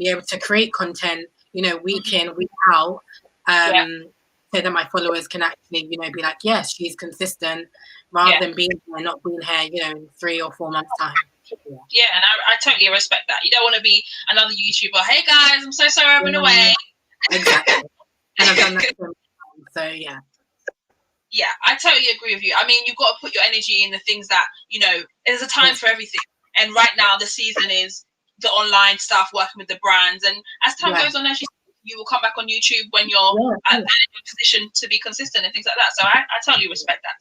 B: able to create content, week in, week out, so that my followers can actually, be like, yes, she's consistent, rather than being here, not being here, in 3 or 4 months' time.
A: Yeah, and I totally respect that. You don't want to be another YouTuber. Hey guys, I'm so sorry I've been away.
B: Exactly. And I've done that so yeah.
A: Yeah, I totally agree with you. I mean, you've got to put your energy in the things that, you know, there's a time for everything. And right now the season is the online stuff, working with the brands. And as time goes on, actually, you will come back on YouTube when you're at a position to be consistent and things like that. So I totally respect that.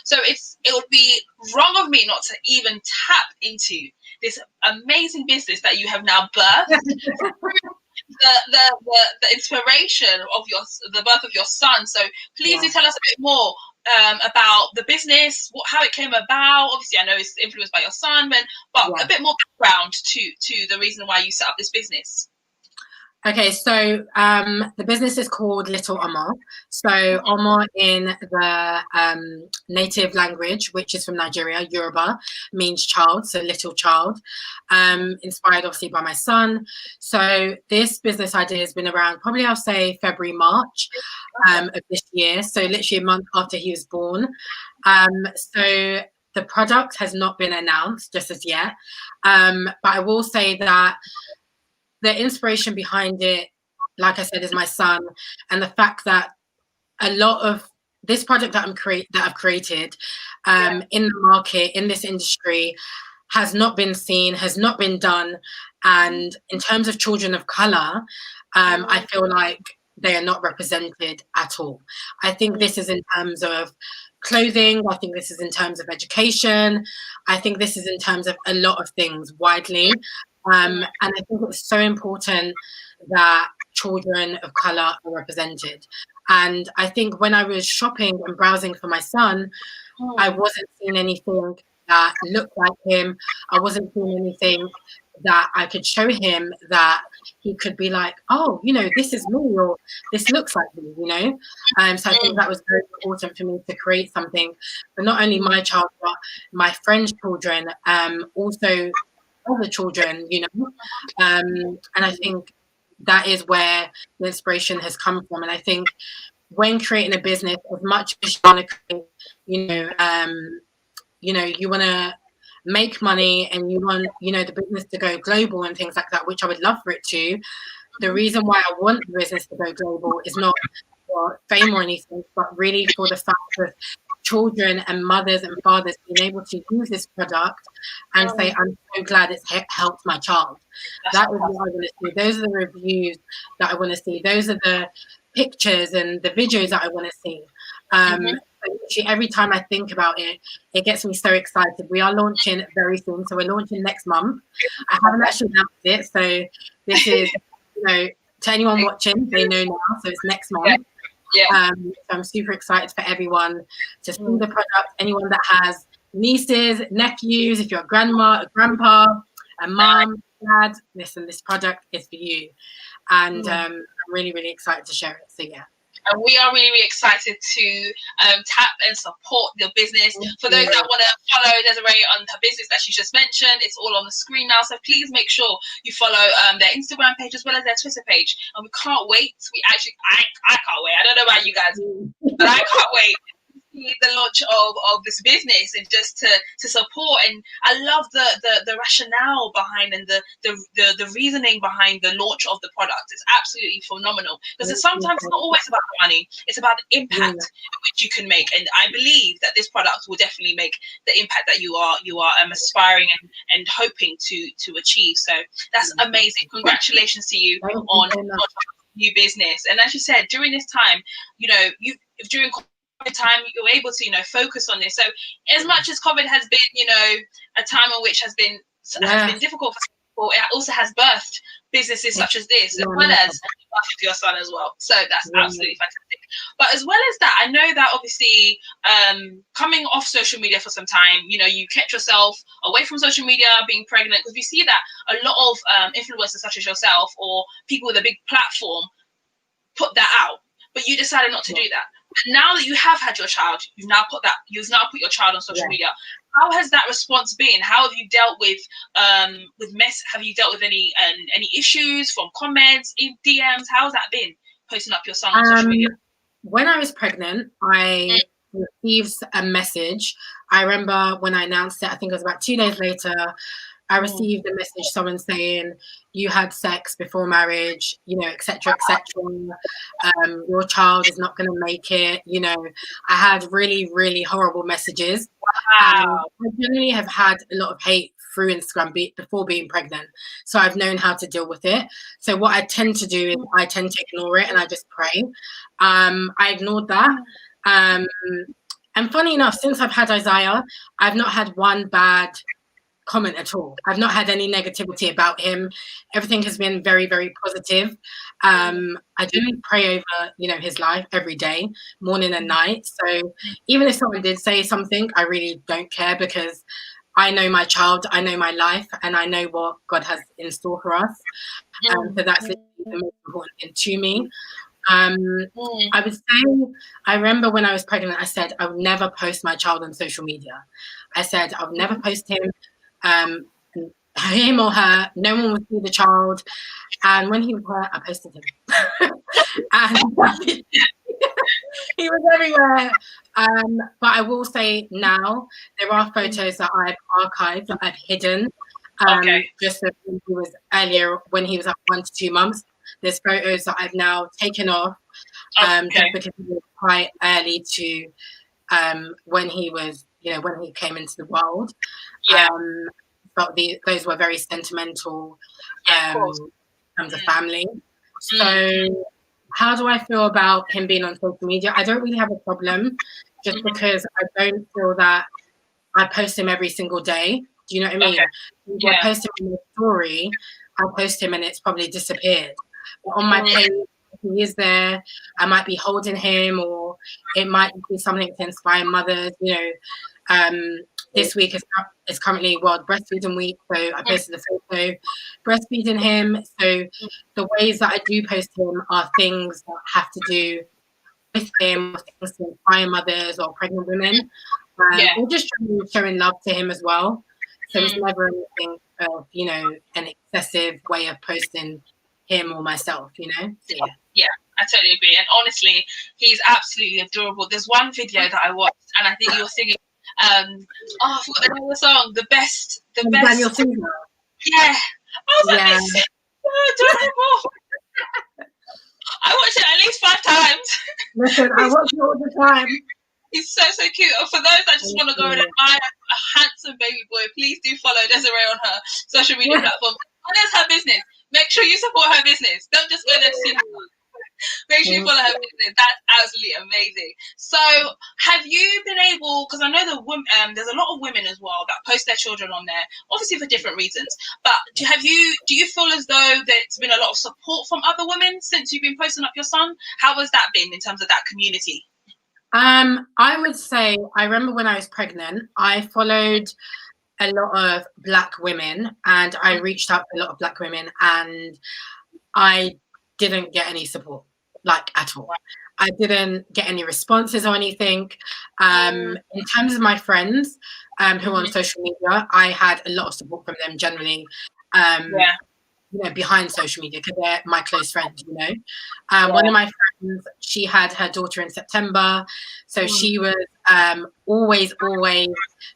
A: So it would be wrong of me not to even tap into this amazing business that you have now birthed. the inspiration of the birth of your son. So please do tell us a bit more about the business, how it came about. Obviously, I know it's influenced by your son, but a bit more background to the reason why you set up this business.
B: Okay, so the business is called Little Omo. So Omo in the native language, which is from Nigeria, Yoruba, means child, so little child, inspired obviously by my son. So this business idea has been around probably, I'll say, February, March of this year. So literally a month after he was born. So the product has not been announced just as yet. But I will say that the inspiration behind it, like I said, is my son, and the fact that a lot of this project that I've created in the market, in this industry, has not been seen, has not been done. And in terms of children of color, I feel like they are not represented at all. I think this is in terms of clothing. I think this is in terms of education. I think this is in terms of a lot of things widely. And I think it's so important that children of color are represented. And I think when I was shopping and browsing for my son, I wasn't seeing anything that looked like him. I wasn't seeing anything that I could show him that he could be like, oh, you know, this is me, or this looks like me, you know. So I think that was very important for me to create something for not only my child, but my friends' children, also other children, you know. And I think that is where the inspiration has come from. And I think when creating a business, as much as you want to create, you want to make money and you want, the business to go global and things like that, which I would love for it to. The reason why I want the business to go global is not for fame or anything, but really for the fact that children and mothers and fathers being able to use this product and say, I'm so glad it's helped my child. That is what I want to see. Those are the reviews that I want to see. Those are the pictures and the videos that I want to see. Every time I think about it, it gets me so excited. We are launching very soon. So we're launching next month. I haven't actually announced it. So this is, to anyone watching, they know now. So it's next month. So I'm super excited for everyone to see the product. Anyone that has nieces, nephews, if you're a grandma, a grandpa, a mom, dad, listen, this product is for you. And I'm really, really excited to share it. So yeah.
A: And we are really, really excited to tap and support your business. For those that want to follow Desiree on her business that she just mentioned, it's all on the screen now. So please make sure you follow their Instagram page as well as their Twitter page. And we can't wait. I can't wait. I don't know about you guys, but I can't wait the launch of this business and just to support. And I love the rationale behind and the reasoning behind the launch of the product. It's absolutely phenomenal, because sometimes it's not always about the money, it's about the impact which you can make. And I believe that this product will definitely make the impact that you are aspiring and hoping to achieve. So that's amazing. Congratulations to you on new business. And as you said, during this time, during time you're able to focus on this. So as much as COVID has been a time in which has been difficult for people, it also has birthed businesses such as this, as well as your son as well. So that's absolutely fantastic. But as well as that, I know that obviously coming off social media for some time, you kept yourself away from social media, being pregnant, because we see that a lot of influencers such as yourself or people with a big platform put that out, but you decided not to do that. Now that you have had your child, you've now put your child on social media. How has that response been? How have you dealt with have you dealt with any issues from comments, in DMs? How has that been, posting up your son on social media?
B: When I was pregnant, I receives a message. I remember when I announced it, I think it was about 2 days later, I received a message, someone saying, you had sex before marriage, etc., etc. Your child is not going to make it. I had really, really horrible messages. And
A: Wow.
B: I generally have had a lot of hate through Instagram before being pregnant. So I've known how to deal with it. So what I tend to do is I tend to ignore it and I just pray. I ignored that. And funny enough, since I've had Isaiah, I've not had one bad comment at all. I've not had any negativity about him. Everything has been very, very positive. I do pray over, his life every day, morning and night. So even if someone did say something, I really don't care because I know my child, I know my life, and I know what God has in store for us. So that's the most important thing to me. I would say, I remember when I was pregnant, I said I would never post my child on social media. I said I would never post him. Him or her, no one would see the child. And when he was here, I posted him. And he was everywhere. But I will say now, there are photos that I've archived, that I've hidden. Just as he was earlier, when he was at 1 to 2 months, there's photos that I've now taken off, just because he was quite early to when he was, when he came into the world. But those were very sentimental in terms of family. So how do I feel about him being on social media? I don't really have a problem, just because I don't feel that I post him every single day. Do you know what I mean? If I post him in a story, I'll post him and it's probably disappeared. But on my page, he is there. I might be holding him, or it might be something to inspire mothers. This week is currently World Breastfeeding Week, so I posted a photo breastfeeding him. So the ways that I do post him are things that have to do with him, or things to inspire mothers or pregnant women, or just showing love to him as well. So it's never anything of, an excessive way of posting him or myself, So,
A: yeah, I totally agree. And honestly, he's absolutely adorable. There's one video that I watched, and I think you were singing. I forgot the name of the song. The best.
B: Daniel Caesar.
A: Yeah. I was like, this is so adorable. I watched it at least 5 times.
B: Listen, I watch it all the time.
A: He's so cute. And for those that just want to go and admire a handsome baby boy, please do follow Desiree on her social media platform. That's her business. Make sure you support her business. Don't just go there to see her. Make sure you follow her business. That's absolutely amazing. So, have you been able? Because I know there's a lot of women as well that post their children on there, obviously for different reasons. But do you feel as though there's been a lot of support from other women since you've been posting up your son? How has that been in terms of that community?
B: I would say, I remember when I was pregnant, I followed a lot of Black women, and I reached out to a lot of Black women, and I didn't get any support, at all. I didn't get any responses or anything. In terms of my friends who are on social media, I had a lot of support from them generally. Behind social media, because they're my close friends, One of my friends, she had her daughter in September, so she was always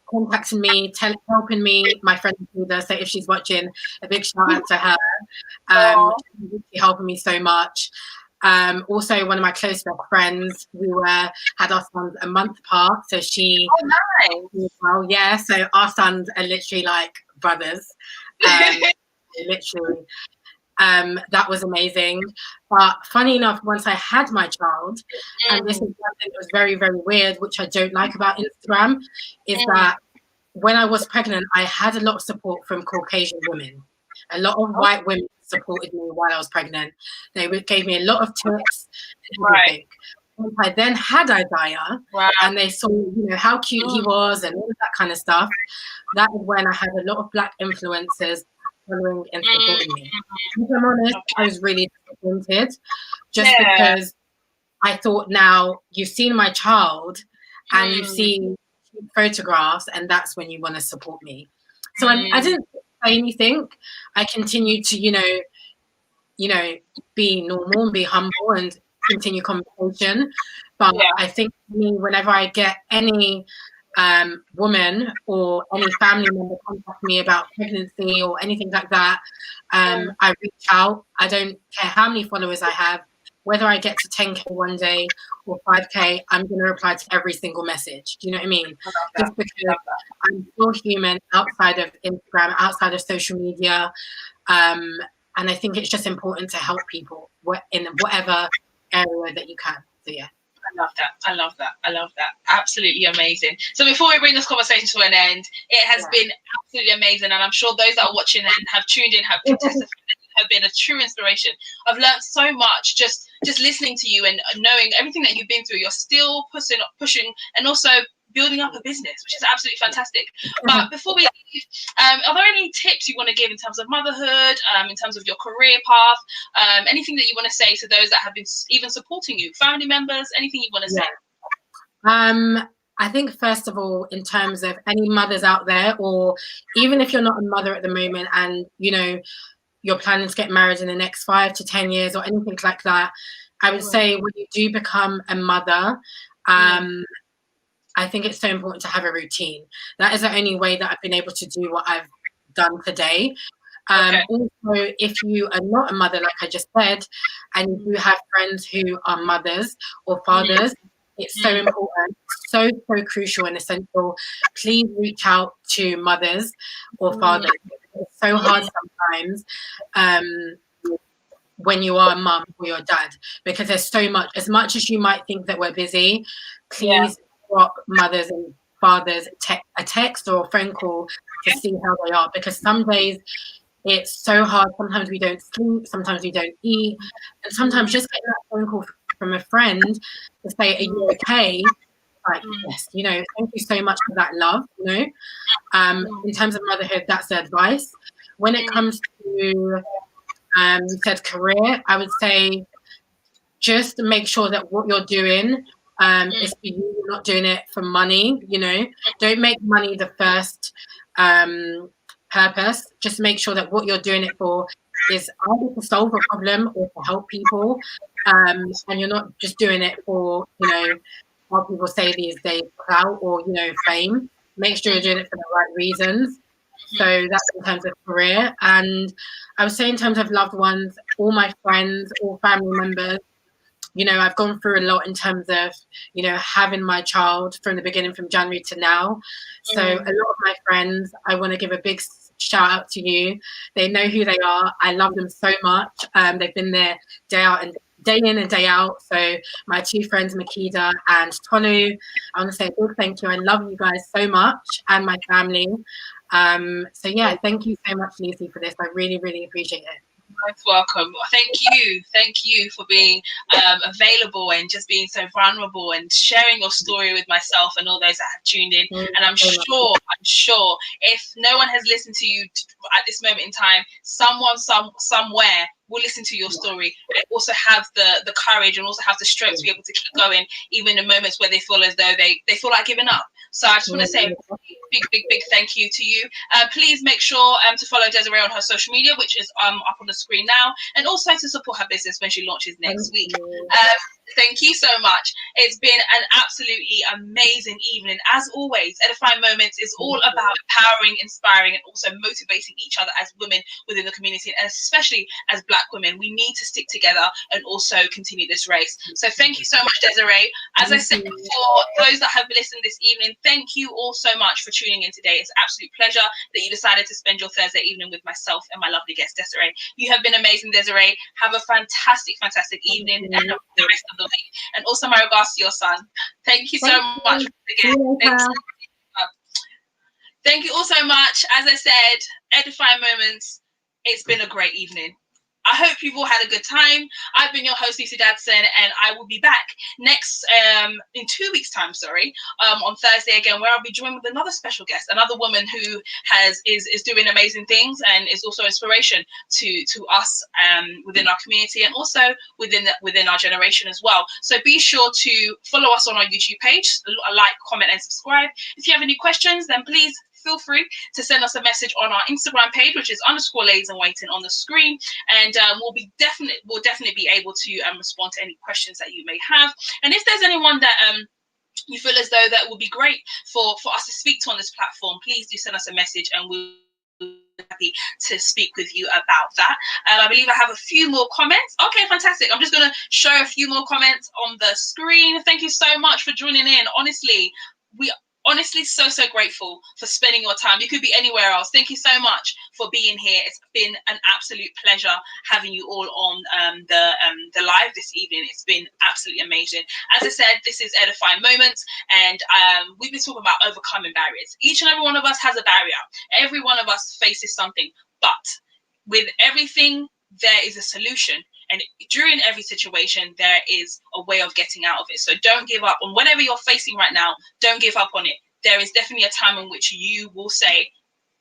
B: contacting me, helping me. My friend Hilda, so if she's watching, a big shout out to her. She's helping me so much. Also, one of my close best friends, we had our sons a month apart, so she.
A: Oh, nice.
B: Well, yeah. So our sons are literally like brothers. Literally, that was amazing. But funny enough, once I had my child, and this is something that was very, very weird, which I don't like about Instagram, is that when I was pregnant, I had a lot of support from Caucasian women. A lot of white women supported me while I was pregnant. They gave me a lot of tips and everything. Once I then had Isaiah, and they saw, how cute he was and all that kind of stuff, that is when I had a lot of Black influencers following and supporting me. If I'm honest, I was really disappointed, just because I thought, now you've seen my child and you've seen photographs, and that's when you want to support me. So I didn't say anything. I continued to, be normal and be humble and continue conversation. But I think for me, whenever I get any woman or any family member contact me about pregnancy or anything like that, I reach out. I don't care how many followers I have, whether I get to 10K one day or 5K, I'm going to reply to every single message. Do you know what I mean? Just because I'm still human outside of Instagram, outside of social media. And I think it's just important to help people in whatever area that you can. So, yeah.
A: I love that. Absolutely amazing. So before we bring this conversation to an end, it has been absolutely amazing. And I'm sure those that are watching and have tuned in have testified, have been a true inspiration. I've learned so much just listening to you and knowing everything that you've been through. You're still pushing and also building up a business, which is absolutely fantastic. But before we leave, are there any tips you want to give in terms of motherhood, in terms of your career path, anything that you want to say to those that have been even supporting you, family members, anything you want to say?
B: I think first of all, in terms of any mothers out there, or even if you're not a mother at the moment and you're planning to get married in the next 5 to 10 years or anything like that, I would say when you do become a mother, I think it's so important to have a routine. That is the only way that I've been able to do what I've done today. Also, if you are not a mother, like I just said, and you have friends who are mothers or fathers, it's so important, so crucial and essential. Please reach out to mothers or fathers. It's so hard sometimes when you are a mum or your dad, because there's so much. As much as you might think that we're busy, please drop mothers and fathers a text or a phone call to see how they are, because some days it's so hard. Sometimes we don't sleep, sometimes we don't eat, and sometimes just getting that phone call from a friend to say, "Are you okay?" Like, yes, thank you so much for that love. In terms of motherhood, that's the advice. When it comes to said career, I would say just make sure that what you're doing is for you. You're not doing it for money. Don't make money the first purpose. Just make sure that what you're doing it for is either to solve a problem or to help people, and you're not just doing it for how people say these days, clout or fame. Make sure you're doing it for the right reasons. So that's in terms of career. And I would say in terms of loved ones, all my friends, all family members, I've gone through a lot in terms of, having my child from the beginning, from January to now. So a lot of my friends, I want to give a big shout out to you. They know who they are. I love them so much. They've been there day in and day out. So my two friends, Makeda and Tonu, I want to say a big thank you. I love you guys so much, and my family. So yeah, thank you so much, Lucy, for this. I really, really appreciate it.
A: Most welcome. Thank you for being available and just being so vulnerable and sharing your story with myself and all those that have tuned in. And I'm sure if no one has listened to you at this moment in time, someone somewhere will listen to your story and also have the courage and also have the strength to be able to keep going, even in moments where they feel as though they feel like giving up. So I just want to say a big thank you to you. Please make sure to follow Desiree on her social media, which is up on the screen now, and also to support her business when she launches next week. Thank you so much. It's been an absolutely amazing evening. As always, Edifying Moments is all about empowering, inspiring, and also motivating each other as women within the community, and especially as Black women. We need to stick together and also continue this race. So thank you so much, Desiree. As I said before, those that have listened this evening, thank you all so much for tuning in today. It's an absolute pleasure that you decided to spend your Thursday evening with myself and my lovely guest, Desiree. You have been amazing, Desiree. Have a fantastic evening and the rest of the week. And also my regards to your son. Thank you so much again. Thank you all so much. As I said, Edifying Moments, it's been a great evening. I hope you've all had a good time. I've been your host, Lucy Dadson, and I will be back next in 2 weeks' time, on Thursday again, where I'll be joined with another special guest, another woman who is doing amazing things and is also inspiration to us within our community and also within our generation as well. So be sure to follow us on our YouTube page, like, comment, and subscribe. If you have any questions, then please feel free to send us a message on our Instagram page, which is _ladies-in-waiting on the screen, and we'll definitely be able to respond to any questions that you may have. And if there's anyone that you feel as though that would be great for us to speak to on this platform, please do send us a message, and we'll be happy to speak with you about that. I believe I have a few more comments. Okay, fantastic. I'm just going to show a few more comments on the screen. Thank you so much for joining in. Honestly, so grateful for spending your time. You could be anywhere else. Thank you so much for being here. It's been an absolute pleasure having you all on the live this evening. It's been absolutely amazing. As I said, this is Edifying Moments, and we've been talking about overcoming barriers. Each and every one of us has a barrier. Every one of us faces something, but with everything, there is a solution. And during every situation, there is a way of getting out of it. So don't give up on whatever you're facing right now. Don't give up on it. There is definitely a time in which you will say,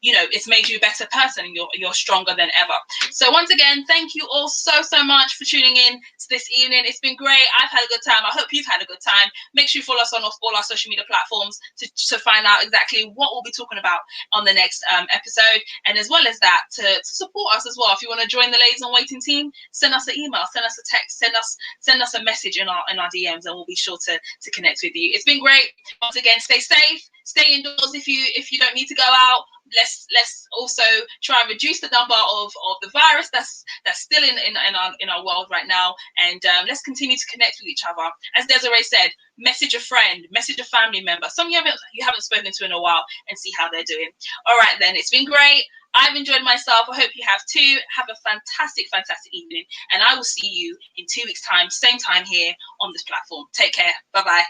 A: you know, it's made you a better person, and you're stronger than ever. So once again, thank you all so much for tuning in to this evening. It's been great. I've had a good time. I hope you've had a good time. Make sure you follow us on all our social media platforms to find out exactly what we'll be talking about on the next episode. And as well as that, to support us as well. If you want to join the Ladies in Waiting team, send us an email, send us a text, send us a message in our DMs, and we'll be sure to connect with you. It's been great. Once again, stay safe, stay indoors if you don't need to go out. Let's also try and reduce the number of the virus that's still in our world right now, and let's continue to connect with each other. As Desiree said, message a friend, message a family member, someone you haven't spoken to in a while, and see how they're doing. All right then, it's been great. I've enjoyed myself. I hope you have too. Have a fantastic evening, and I will see you in 2 weeks' time, same time here on this platform. Take care. Bye bye.